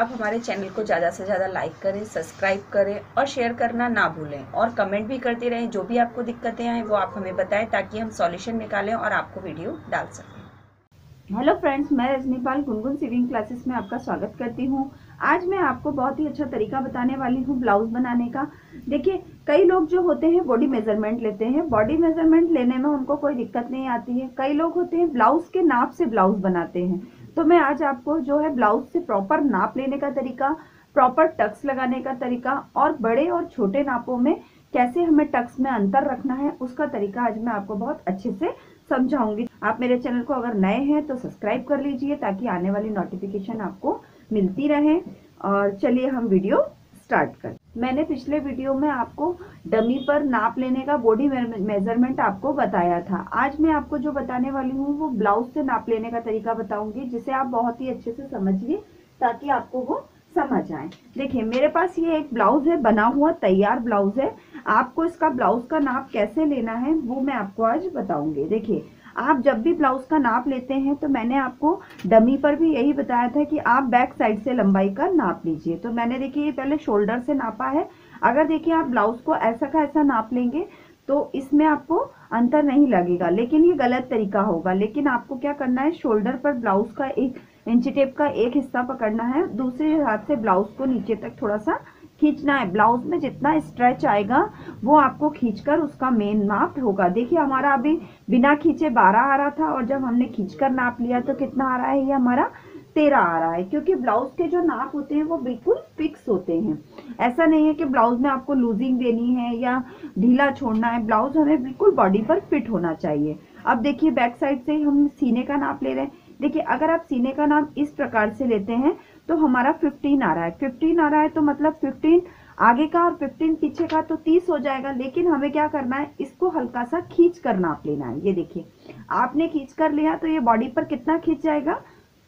आप हमारे चैनल को ज़्यादा से ज़्यादा लाइक करें, सब्सक्राइब करें और शेयर करना ना भूलें और कमेंट भी करते रहें। जो भी आपको दिक्कतें आए वो आप हमें बताएं ताकि हम सॉल्यूशन निकालें और आपको वीडियो डाल सकें। हेलो फ्रेंड्स, मैं रजनीपाल गुनगुन सिविंग क्लासेस में आपका स्वागत करती हूँ। आज मैं आपको बहुत ही अच्छा तरीका बताने वाली हूँ ब्लाउज बनाने का। देखिए, कई लोग जो होते हैं बॉडी मेजरमेंट लेते हैं। बॉडी मेजरमेंट लेने में उनको कोई दिक्कत नहीं आती है। कई लोग होते हैं ब्लाउज के नाप से ब्लाउज बनाते हैं। तो मैं आज आपको जो है ब्लाउज से प्रॉपर नाप लेने का तरीका, प्रॉपर टक्स लगाने का तरीका और बड़े और छोटे नापों में कैसे हमें टक्स में अंतर रखना है उसका तरीका आज मैं आपको बहुत अच्छे से समझाऊंगी। आप मेरे चैनल को अगर नए हैं तो सब्सक्राइब कर लीजिए ताकि आने वाली नोटिफिकेशन आपको मिलती रहे। और चलिए हम वीडियो स्टार्ट करें। मैंने पिछले वीडियो में आपको डमी पर नाप लेने का बॉडी मेजरमेंट आपको बताया था। आज मैं आपको जो बताने वाली हूँ वो ब्लाउज से नाप लेने का तरीका बताऊंगी, जिसे आप बहुत ही अच्छे से समझिए ताकि आपको वो समझ आए। देखिए, मेरे पास ये एक ब्लाउज है, बना हुआ तैयार ब्लाउज है। आपको इसका ब्लाउज का नाप कैसे लेना है वो मैं आपको आज बताऊंगी। देखिए, आप जब भी ब्लाउज का नाप लेते हैं तो मैंने आपको डमी पर भी यही बताया था कि आप बैक साइड से लंबाई का नाप लीजिए। तो मैंने देखिए पहले शोल्डर से नापा है। अगर देखिए आप ब्लाउज को ऐसा का ऐसा नाप लेंगे तो इसमें आपको अंतर नहीं लगेगा, लेकिन ये गलत तरीका होगा। लेकिन आपको क्या करना है, शोल्डर पर ब्लाउज का एक इंची टेप का एक हिस्सा पकड़ना है, दूसरे हाथ से ब्लाउज को नीचे तक थोड़ा सा खींचना है। ब्लाउज में जितना स्ट्रेच आएगा वो आपको खींचकर उसका मेन नाप होगा। देखिए, हमारा अभी बिना खींचे 12 आ रहा था और जब हमने खींचकर नाप लिया तो कितना आ रहा है, ये हमारा 13 आ रहा है। क्योंकि ब्लाउज के जो नाप होते हैं वो बिल्कुल फिक्स होते हैं। ऐसा नहीं है कि ब्लाउज में आपको लूजिंग देनी है या ढीला छोड़ना है। ब्लाउज हमें बिल्कुल बॉडी पर फिट होना चाहिए। अब देखिए, बैक साइड से हम सीने का नाप ले रहे हैं। देखिए, अगर आप सीने का नाप इस प्रकार से लेते हैं तो हमारा 15 आ रहा है। 15 आ रहा है तो मतलब 15 आगे का और 15 पीछे का तो 30 हो जाएगा। लेकिन हमें क्या करना है, इसको हल्का सा खींच कर नाप लेना है। ये देखिए, आपने खींच कर लिया तो ये बॉडी पर कितना खींच जाएगा,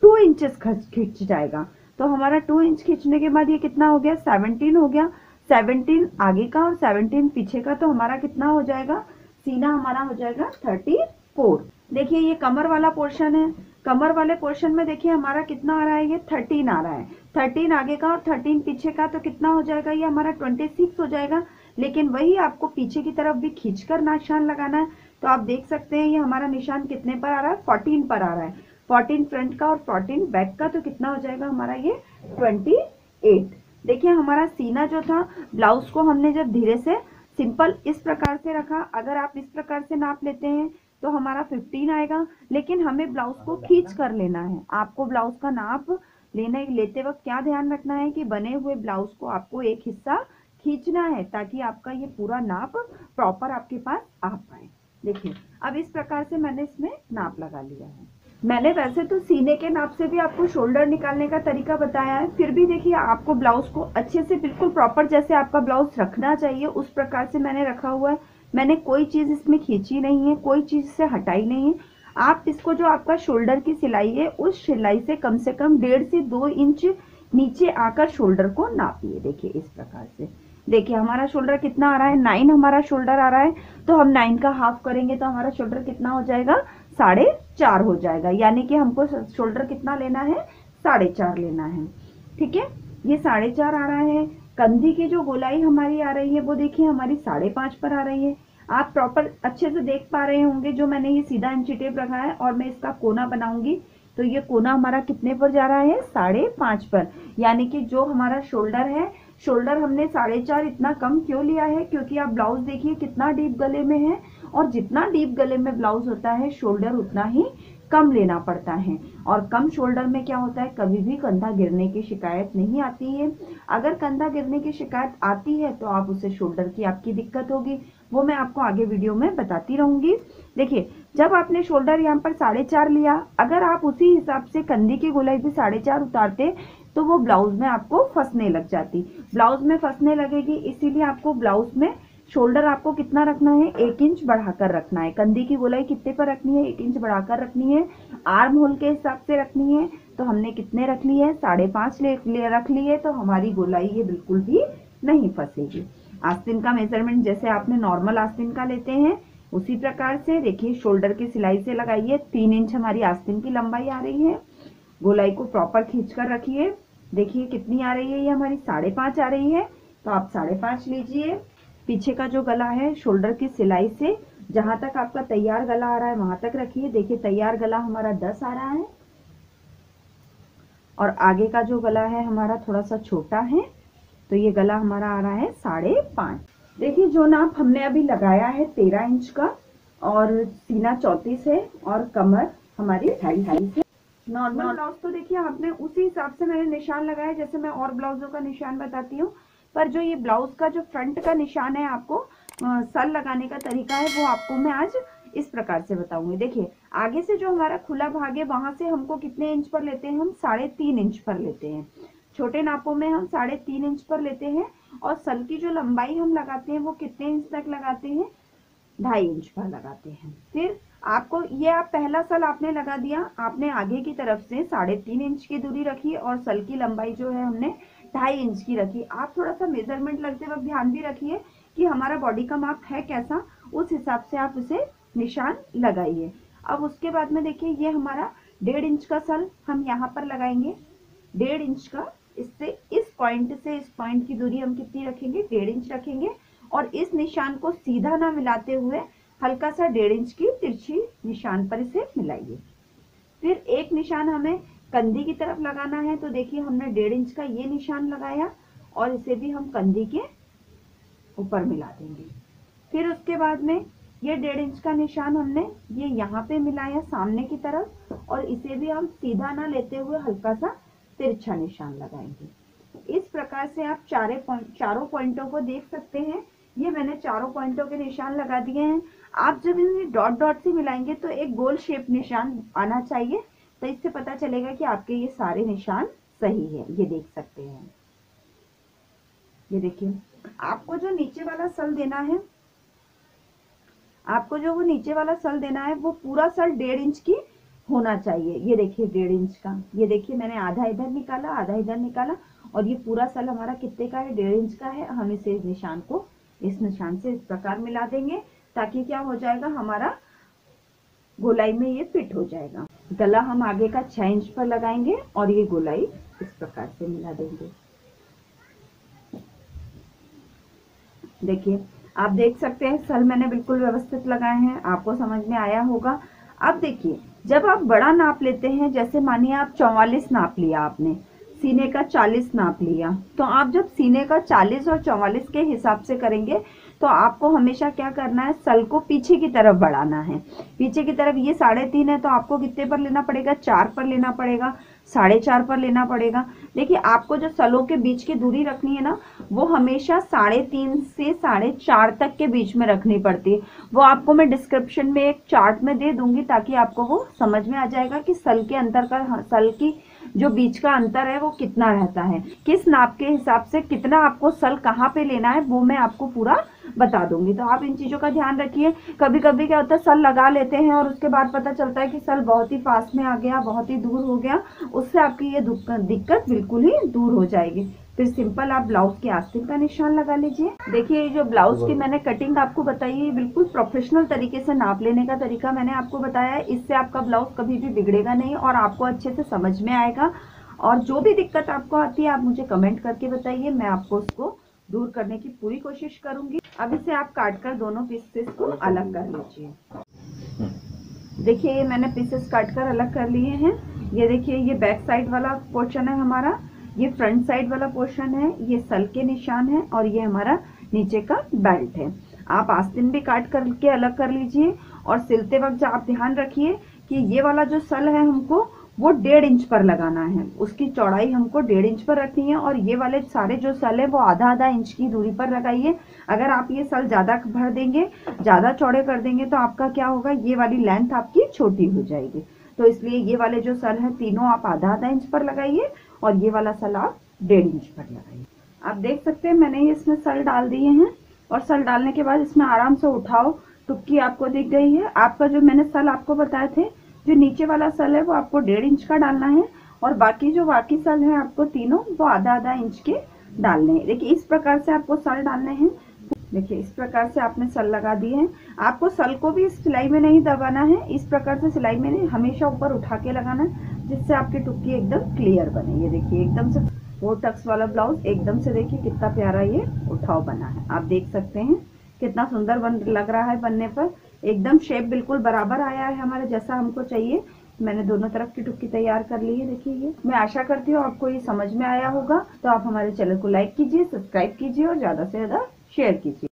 2 इंचेस खींच जाएगा। तो हमारा 2 इंच खींचने के बाद ये कितना हो गया, 17 हो गया। 17 आगे का और 17 पीछे का, तो हमारा कितना हो जाएगा, सीना हमारा हो जाएगा 34। देखिए, ये कमर वाला पोर्शन है। कमर वाले पोर्शन में देखिए हमारा कितना आ रहा है, ये 13 आ रहा है। 13 आगे का और 13 पीछे का, तो कितना हो जाएगा, ये हमारा 26 हो जाएगा। लेकिन वही आपको पीछे की तरफ भी खींचकर निशान लगाना है। तो आप देख सकते हैं ये हमारा निशान कितने पर आ रहा है, 14 पर आ रहा है। 14 फ्रंट का और 14 बैक का, तो कितना हो जाएगा हमारा, ये 28। देखिए, हमारा सीना जो था, ब्लाउज को हमने जब धीरे से सिंपल इस प्रकार से रखा, अगर आप इस प्रकार से नाप लेते हैं तो हमारा 15 आएगा। लेकिन हमें ब्लाउज को खींच कर लेना है। आपको ब्लाउज का नाप लेते वक्त क्या ध्यान रखना है कि बने हुए ब्लाउज को आपको एक हिस्सा खींचना है ताकि आपका ये पूरा नाप प्रॉपर आपके पास आ पाए। देखिए, अब इस प्रकार से मैंने इसमें नाप लगा लिया है। मैंने वैसे तो सीने के नाप से भी आपको शोल्डर निकालने का तरीका बताया है, फिर भी देखिए आपको ब्लाउज को अच्छे से बिल्कुल प्रॉपर जैसे आपका ब्लाउज रखना चाहिए उस प्रकार से मैंने रखा हुआ है। मैंने कोई चीज इसमें खींची नहीं है, कोई चीज से हटाई नहीं है। आप इसको जो आपका शोल्डर की सिलाई है उस सिलाई से कम 1.5 से 2 इंच नीचे आकर शोल्डर को नापिए। देखिए, इस प्रकार से देखिए हमारा शोल्डर कितना आ रहा है, 9 हमारा शोल्डर आ रहा है। तो हम 9 का हाफ करेंगे तो हमारा शोल्डर कितना हो जाएगा, 4.5 हो जाएगा। यानी कि हमको शोल्डर कितना लेना है, 4.5 लेना है। ठीक है, ये 4.5 आ रहा है। कंधी की जो गोलाई हमारी आ रही है वो देखिए हमारी 5.5 पर आ रही है। आप प्रॉपर अच्छे से देख पा रहे होंगे, जो मैंने ये सीधा इंची टेप रखा है और मैं इसका कोना बनाऊंगी तो ये कोना हमारा कितने पर जा रहा है, 5.5 पर। यानी कि जो हमारा शोल्डर है, शोल्डर हमने 4.5 इतना कम क्यों लिया है, क्योंकि आप ब्लाउज देखिए कितना डीप गले में है और जितना डीप गले में ब्लाउज होता है शोल्डर उतना ही कम लेना पड़ता है। और कम शोल्डर में क्या होता है, कभी भी कंधा गिरने की शिकायत नहीं आती है। अगर कंधा गिरने की शिकायत आती है तो आप उसे शोल्डर की आपकी दिक्कत होगी, वो मैं आपको आगे वीडियो में बताती रहूंगी। देखिए, जब आपने शोल्डर यहाँ पर 4.5 लिया, अगर आप उसी हिसाब से कंधी की गोलाई भी 4.5 उतारते तो वो ब्लाउज में आपको फंसने लग जाती। ब्लाउज में फंसने लगेगी, इसीलिए आपको ब्लाउज में शोल्डर आपको कितना रखना है, 1 इंच बढ़ाकर रखना है। कंधी की गोलाई कितने पर रखनी है, 1 इंच बढ़ाकर रखनी है। आर्म होल के हिसाब से रखनी है। तो हमने कितने रख ली है, 5.5 रख ली है। तो हमारी गोलाई ये बिल्कुल भी नहीं फंसेगी। आस्तीन का मेजरमेंट जैसे आपने नॉर्मल आस्तीन का लेते हैं उसी प्रकार से देखिए शोल्डर की सिलाई से लगाइए। 3 इंच हमारी आस्तीन की लंबाई आ रही है। गोलाई को प्रॉपर खींच कर रखिए। देखिए कितनी आ रही है, ये हमारी 5.5 आ रही है, तो आप 5.5 लीजिए। पीछे का जो गला है शोल्डर की सिलाई से जहां तक आपका तैयार गला आ रहा है वहां तक रखिए। देखिए तैयार गला हमारा 10 आ रहा है और आगे का जो गला है हमारा थोड़ा सा छोटा है, तो ये गला हमारा आ रहा है 5.5। देखिए जो नाप हमने अभी लगाया है 13 इंच का, और सीना 34 है और कमर हमारी 2.5 है। नॉर्मल ब्लाउज तो देखिए आपने उसी हिसाब से मैंने निशान लगाया जैसे मैं और ब्लाउजों का निशान बताती हूँ, पर जो ये ब्लाउज का जो फ्रंट का निशान है आपको सल लगाने का तरीका है वो आपको मैं आज इस प्रकार से बताऊंगी। देखिए आगे से जो हमारा खुला भाग है वहां से हमको कितने इंच पर लेते हैं, हम 3.5 इंच पर लेते हैं। छोटे नापों में हम 3.5 इंच पर लेते हैं, और सल की जो लंबाई हम लगाते हैं वो कितने इंच तक लगाते हैं, 2.5 इंच पर लगाते हैं। फिर आपको ये आप पहला सल आपने लगा दिया, आपने आगे की तरफ से 3.5 इंच की दूरी रखी और सल की लंबाई जो है हमने 2.5 इंच की रखी। आप थोड़ा सा मेजरमेंट लगते वक्त ध्यान भी रखिए कि हमारा बॉडी का माप है कैसा, उस हिसाब से आप उसे निशान लगाइए। अब उसके बाद में देखिए ये हमारा 1.5 इंच का सल हम यहाँ पर लगाएंगे, 1.5 इंच का। इससे इस पॉइंट से इस पॉइंट की दूरी हम कितनी रखेंगे, 1.5 इंच रखेंगे, और इस निशान को सीधा ना मिलाते हुए हल्का सा 1.5 इंच की तिरछी निशान पर इसे मिलाइए। फिर एक निशान हमें कंधी की तरफ लगाना है, तो देखिए हमने 1.5 इंच का ये निशान लगाया और इसे भी हम कंधी के ऊपर मिला देंगे। फिर उसके बाद में ये 1.5 इंच का निशान हमने ये यहाँ पे मिलाया सामने की तरफ, और इसे भी हम सीधा ना लेते हुए हल्का सा तिरछा निशान लगाएंगे। इस प्रकार से आप चारों पॉइंटों को देख सकते हैं। ये मैंने चारों पॉइंटों के निशान लगा दिए हैं। आप जब इन्हें डॉट डॉट से मिलाएंगे तो एक गोल शेप निशान आना चाहिए, तो इससे पता चलेगा कि आपके ये सारे निशान सही है। ये देख सकते हैं, ये देखिए आपको जो नीचे वाला सल देना है, आपको जो वो नीचे वाला सल देना है वो पूरा सल 1.5 इंच की होना चाहिए। ये देखिए 1.5 इंच का, ये देखिए मैंने आधा इधर निकाला आधा इधर निकाला, और ये पूरा सल हमारा कितने का है, 1.5 इंच का है। हम इसे इस निशान से इस प्रकार मिला देंगे, ताकि क्या हो जाएगा, हमारा गोलाई में ये फिट हो जाएगा। गला हम आगे का 6 इंच पर लगाएंगे और ये गोलाई इस प्रकार से मिला देंगे। देखिए आप देख सकते हैं सल मैंने बिल्कुल व्यवस्थित लगाए हैं, आपको समझ में आया होगा। अब देखिए जब आप बड़ा नाप लेते हैं, जैसे मानिए आप 44 नाप लिया, आपने सीने का 40 नाप लिया, तो आप जब सीने का 40 और 44 के हिसाब से करेंगे तो आपको हमेशा क्या करना है, सल को पीछे की तरफ बढ़ाना है। पीछे की तरफ ये 3.5 है, तो आपको कितने पर लेना पड़ेगा, 4 पर लेना पड़ेगा, 4.5 पर लेना पड़ेगा। देखिए आपको जो सलों के बीच की दूरी रखनी है ना, वो हमेशा 3.5 से 4.5 तक के बीच में रखनी पड़ती है। वो आपको मैं डिस्क्रिप्शन में एक चार्ट में दे दूंगी, ताकि आपको वो समझ में आ जाएगा कि सल के अंतर का, सल की जो बीच का अंतर है वो कितना रहता है, किस नाप के हिसाब से कितना आपको सल कहाँ पे लेना है, वो मैं आपको पूरा बता दूंगी। तो आप इन चीजों का ध्यान रखिए। कभी कभी क्या होता है, सल लगा लेते हैं और उसके बाद पता चलता है कि सल बहुत ही पास में आ गया, बहुत ही दूर हो गया, उससे आपकी ये दिक्कत बिल्कुल ही दूर हो जाएगी। फिर सिंपल आप ब्लाउज के आस्तीन का निशान लगा लीजिए। देखिए ये जो ब्लाउज की मैंने कटिंग आपको बताई है, बिल्कुल प्रोफेशनल तरीके से नाप लेने का तरीका मैंने आपको बताया है। इससे आपका ब्लाउज कभी भी बिगड़ेगा नहीं और आपको अच्छे से समझ में आएगा। और जो भी दिक्कत आपको आती है आप मुझे कमेंट करके बताइए, मैं आपको उसको दूर करने की पूरी कोशिश करूंगी। अब इसे आप काट कर दोनों पीसेस को अलग कर लीजिए। देखिए ये मैंने पीसेस काट कर अलग कर लिए हैं। ये देखिए ये बैक साइड वाला पोर्शन है हमारा, ये फ्रंट साइड वाला पोर्शन है, ये सल के निशान है, और ये हमारा नीचे का बेल्ट है। आप आस्तीन भी काट करके अलग कर लीजिए। और सिलते वक्त आप ध्यान रखिए कि ये वाला जो सल है हमको वो 1.5 इंच पर लगाना है, उसकी चौड़ाई हमको 1.5 इंच पर रखनी है। और ये वाले सारे जो सल है वो आधा इंच की दूरी पर लगाइए। अगर आप ये सल ज्यादा भर देंगे, ज्यादा चौड़े कर देंगे, तो आपका क्या होगा, ये वाली लेंथ आपकी छोटी हो जाएगी। तो इसलिए ये वाले जो सल है तीनों आप आधा इंच पर लगाइए, और ये वाला सल आप 1.5 इंच पर लगाइए। आप देख सकते हैं मैंने ये इसमें सल डाल दिए हैं, और सल डालने के बाद इसमें आराम से उठाओ, टुक्की आपको दिख गई है। आपका जो मैंने सल आपको बताए थे, जो नीचे वाला सल है वो आपको 1.5 इंच का डालना है, और बाकी सल है आपको तीनों वो आधा इंच के डालने हैं। देखिए इस प्रकार से आपको सल डालने हैं। देखिए इस प्रकार से आपने सल लगा दिए हैं। आपको सल को भी इस सिलाई में नहीं दबाना है, इस प्रकार से सिलाई में हमेशा ऊपर उठा के लगाना है, जिससे आपकी टुक्की एकदम क्लियर बने। ये देखिए एकदम से 4 टक्स वाला ब्लाउज एकदम से देखिए कितना प्यारा ये उठाव बना है। आप देख सकते हैं कितना सुंदर लग रहा है बनने पर। एकदम शेप बिल्कुल बराबर आया है हमारे जैसा हमको चाहिए। मैंने दोनों तरफ की टुक्की तैयार कर ली है। देखिए ये मैं आशा करती हूँ आपको ये समझ में आया होगा। तो आप हमारे चैनल को लाइक कीजिए, सब्सक्राइब कीजिए और ज़्यादा से ज़्यादा शेयर कीजिए।